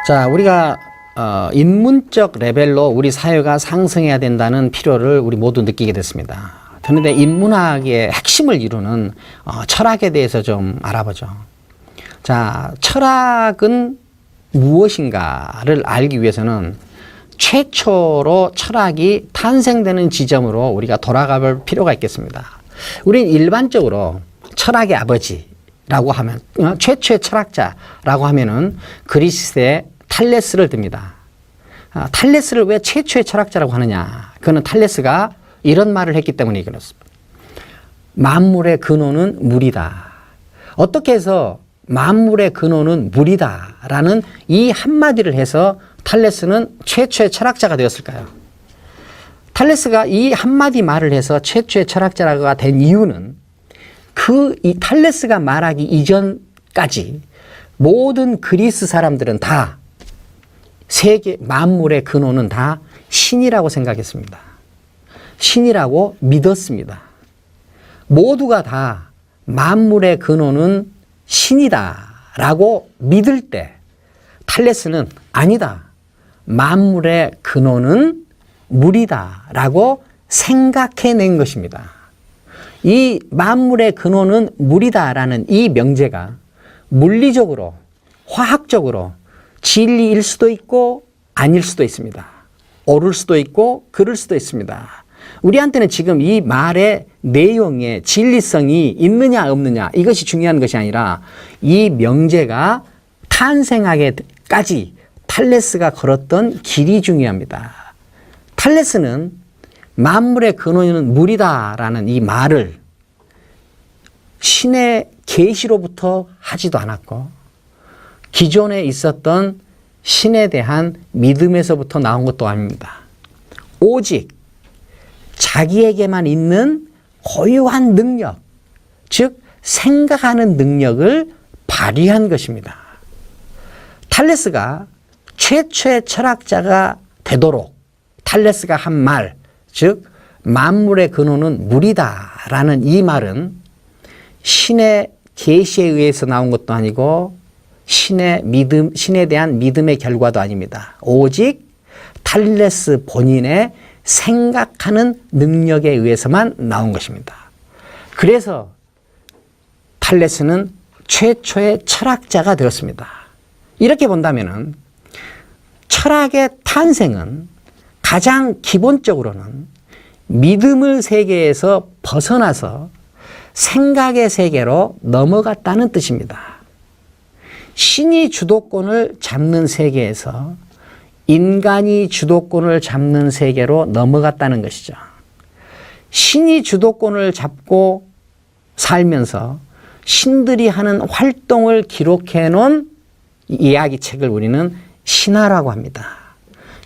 자, 우리가 인문적 레벨로 우리 사회가 상승해야 된다는 필요를 우리 모두 느끼게 됐습니다. 그런데 인문학의 핵심을 이루는 철학에 대해서 좀 알아보죠. 자, 철학은 무엇인가를 알기 위해서는 최초로 철학이 탄생되는 지점으로 우리가 돌아가 볼 필요가 있겠습니다. 우리는 일반적으로 철학의 아버지라고 하면, 최초의 철학자라고 하면은 그리스의 탈레스를 듭니다. 탈레스를 왜 최초의 철학자라고 하느냐? 그는 탈레스가 이런 말을 했기 때문에 그렇습니다. 만물의 근원은 물이다. 어떻게 해서 만물의 근원은 물이다라는 이 한마디를 해서 탈레스는 최초의 철학자가 되었을까요? 탈레스가 이 한마디 말을 해서 최초의 철학자가 된 이유는 이 탈레스가 말하기 이전까지 모든 그리스 사람들은 다 세계 만물의 근원은 다 신이라고 생각했습니다. 신이라고 믿었습니다. 모두가 다 만물의 근원은 신이다라고 믿을 때 탈레스는 아니다. 만물의 근원은 물이다라고 생각해낸 것입니다. 이 만물의 근원은 물이다라는 이 명제가 물리적으로, 화학적으로 진리일 수도 있고 아닐 수도 있습니다. 옳을 수도 있고 그를 수도 있습니다. 우리한테는 지금 이 말의 내용의 진리성이 있느냐 없느냐 이것이 중요한 것이 아니라 이 명제가 탄생하기까지 탈레스가 걸었던 길이 중요합니다. 탈레스는 만물의 근원은 물이다라는 이 말을 신의 계시로부터 하지도 않았고 기존에 있었던 신에 대한 믿음에서부터 나온 것도 아닙니다. 오직 자기에게만 있는 고유한 능력, 즉 생각하는 능력을 발휘한 것입니다. 탈레스가 최초의 철학자가 되도록 탈레스가 한 말, 즉 만물의 근원은 물이다라는 이 말은 신의 계시에 의해서 나온 것도 아니고 신의 믿음, 신에 대한 믿음의 결과도 아닙니다. 오직 탈레스 본인의 생각하는 능력에 의해서만 나온 것입니다. 그래서 탈레스는 최초의 철학자가 되었습니다. 이렇게 본다면은 철학의 탄생은 가장 기본적으로는 믿음의 세계에서 벗어나서 생각의 세계로 넘어갔다는 뜻입니다. 신이 주도권을 잡는 세계에서 인간이 주도권을 잡는 세계로 넘어갔다는 것이죠. 신이 주도권을 잡고 살면서 신들이 하는 활동을 기록해 놓은 이야기책을 우리는 신화라고 합니다.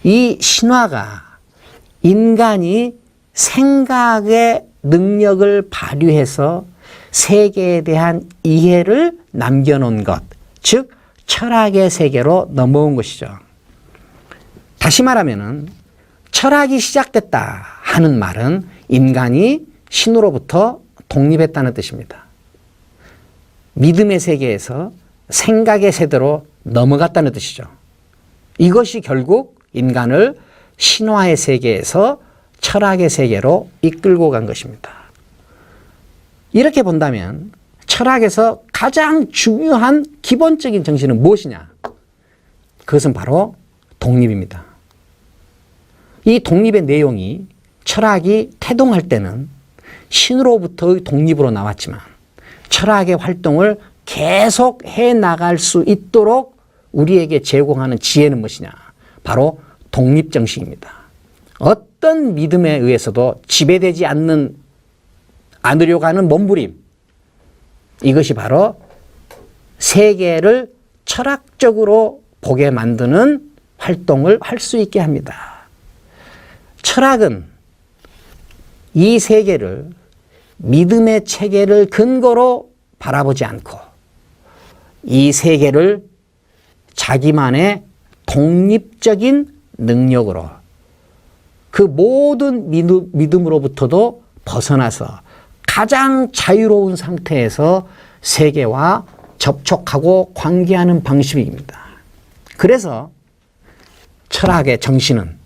이 신화가 인간이 생각의 능력을 발휘해서 세계에 대한 이해를 남겨놓은 것, 즉 철학의 세계로 넘어온 것이죠. 다시 말하면은 철학이 시작됐다 하는 말은 인간이 신으로부터 독립했다는 뜻입니다. 믿음의 세계에서 생각의 세대로 넘어갔다는 뜻이죠. 이것이 결국 인간을 신화의 세계에서 철학의 세계로 이끌고 간 것입니다. 이렇게 본다면 철학에서 가장 중요한 기본적인 정신은 무엇이냐? 그것은 바로 독립입니다. 이 독립의 내용이 철학이 태동할 때는 신으로부터의 독립으로 나왔지만 철학의 활동을 계속 해나갈 수 있도록 우리에게 제공하는 지혜는 무엇이냐? 바로 독립정신입니다. 어떤 믿음에 의해서도 지배되지 않으려고 하는 몸부림, 이것이 바로 세계를 철학적으로 보게 만드는 활동을 할 수 있게 합니다. 철학은 이 세계를 믿음의 체계를 근거로 바라보지 않고 이 세계를 자기만의 독립적인 능력으로 그 모든 믿음으로부터도 벗어나서 가장 자유로운 상태에서 세계와 접촉하고 관계하는 방식입니다. 그래서 철학의 정신은,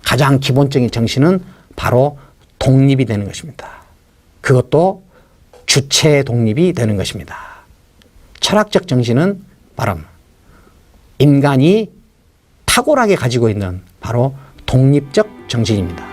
가장 기본적인 정신은 바로 독립이 되는 것입니다. 그것도 주체 독립이 되는 것입니다. 철학적 정신은 바로 인간이 탁월하게 가지고 있는 바로 독립적 정신입니다.